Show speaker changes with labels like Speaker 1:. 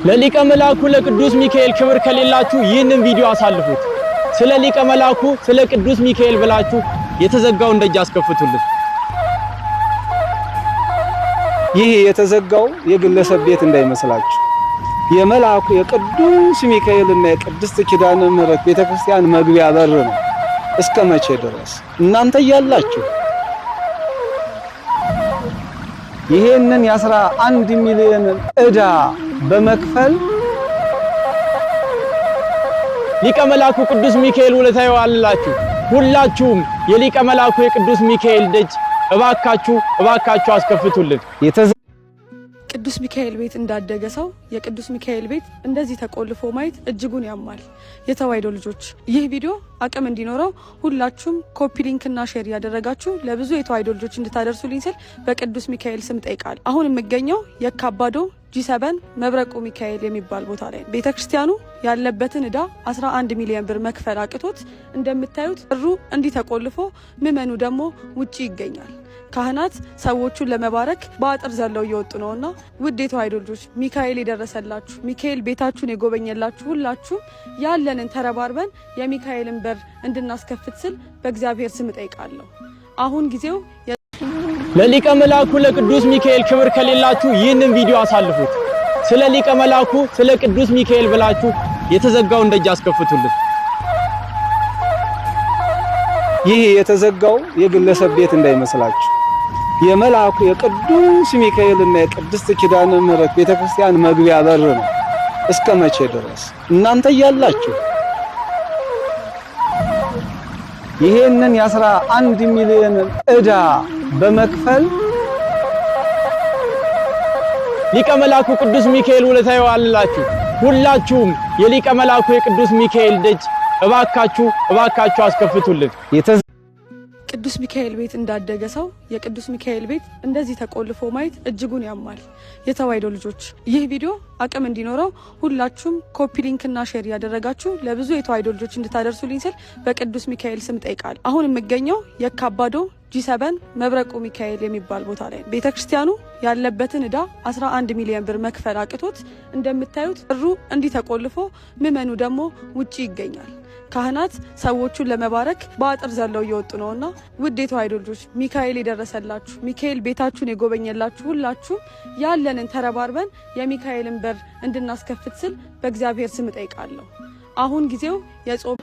Speaker 1: ለሊቀ መላኩ ለቅዱስ ሚካኤል ክብር ከሌላችሁ ይህንን ቪዲዮ አሳልፉት። ስለ ሊቀ መላኩ ስለ ቅዱስ ሚካኤል ብላችሁ የተዘጋውን ደጅ አስከፍቱልን።
Speaker 2: ይህ የተዘጋው የግለሰብ ቤት እንዳይመስላችሁ የመላኩ የቅዱስ ሚካኤልና የቅድስት ኪዳነ ምሕረት ቤተክርስቲያን መግቢያ በር ነው። እስከ መቼ ድረስ እናንተ ያላችሁ ይሄንን የ11 ሚሊዮን ዕዳ በመክፈል
Speaker 1: ሊቀ መላኩ ቅዱስ ሚካኤል ውለታ ይዋልላችሁ። ሁላችሁም የሊቀ መላኩ የቅዱስ ሚካኤል ደጅ እባካችሁ አስከፍቱልን።
Speaker 3: ቅዱስ ሚካኤል ቤት እንዳደገ ሰው የቅዱስ ሚካኤል ቤት እንደዚህ ተቆልፎ ማየት እጅጉን ያማል። የተዋሕዶ ልጆች ይህ ቪዲዮ አቅም እንዲኖረው ሁላችሁም ኮፒ ሊንክና ሼር ያደረጋችሁ ለብዙ የተዋሕዶ ልጆች እንድታደርሱልኝ ስል በቅዱስ ሚካኤል ስም ጠይቃለሁ። አሁን የምገኘው የካባዶ G7 መብረቁ ሚካኤል የሚባል ቦታ ላይ ቤተክርስቲያኑ ያለበትን ዕዳ 11 ሚሊዮን ብር መክፈል አቅቶት እንደምታዩት ብሩ እንዲህ ተቆልፎ ምዕመኑ ደግሞ ውጪ ይገኛል። ካህናት ሰዎቹን ለመባረክ በአጥር ዘለው እየወጡ ነውና ውድ የተዋሕዶ ልጆች ሚካኤል የደረሰላችሁ ሚካኤል ቤታችሁን የጎበኘላችሁ ሁላችሁም ያለንን ተረባርበን የሚካኤልን በር እንድናስከፍት ስል በእግዚአብሔር ስም ጠይቃለሁ። አሁን ጊዜው
Speaker 1: ለሊቀ መላኩ ለቅዱስ ሚካኤል ክብር ከሌላችሁ ይህንን ቪዲዮ አሳልፉት። ስለ ሊቀ መላኩ ስለ ቅዱስ ሚካኤል ብላችሁ የተዘጋውን ደጅ አስከፍቱልን።
Speaker 2: ይህ የተዘጋው የግለሰብ ቤት እንዳይመስላችሁ የመላኩ የቅዱስ ሚካኤልና የቅድስት ኪዳነ ምሕረት ቤተክርስቲያን መግቢያ በር ነው። እስከ መቼ ድረስ እናንተ ያላችሁ ይሄንን የ11 ሚሊዮን ዕዳ በመክፈል
Speaker 1: ሊቀ መላኩ ቅዱስ ሚካኤል ውለታ ይዋልላችሁ። ሁላችሁም የሊቀ መላኩ የቅዱስ ሚካኤል ደጅ እባካችሁ አስከፍቱልን።
Speaker 3: ቅዱስ ሚካኤል ቤት እንዳደገ ሰው የቅዱስ ሚካኤል ቤት እንደዚህ ተቆልፎ ማየት እጅጉን ያማል። የተዋሕዶ ልጆች ይህ ቪዲዮ አቅም እንዲኖረው ሁላችሁም ኮፒ ሊንክና ሼር ያደረጋችሁ ለብዙ የተዋሕዶ ልጆች እንድታደርሱልኝ ስል በቅዱስ ሚካኤል ስም ጠይቃለሁ። አሁን የምገኘው የካባዶ G7 መብረቁ ሚካኤል የሚባል ቦታ ላይ ቤተክርስቲያኑ ያለበትን ዕዳ 11 ሚሊዮን ብር መክፈል አቅቶት እንደምታዩት ብሩ እንዲህ ተቆልፎ ምዕመኑ ደግሞ ውጪ ይገኛል። ካህናት ሰዎቹን ለመባረክ በአጥር ዘለው እየወጡ ነውና ውድ የተዋሕዶ ልጆች ሚካኤል የደረሰላችሁ ሚካኤል ቤታችሁን የጎበኘላችሁ ሁላችሁም ያለንን ተረባርበን የሚካኤልን በር እንድናስከፍት ስል በእግዚአብሔር ስም ጠይቃለሁ። አሁን ጊዜው የጾም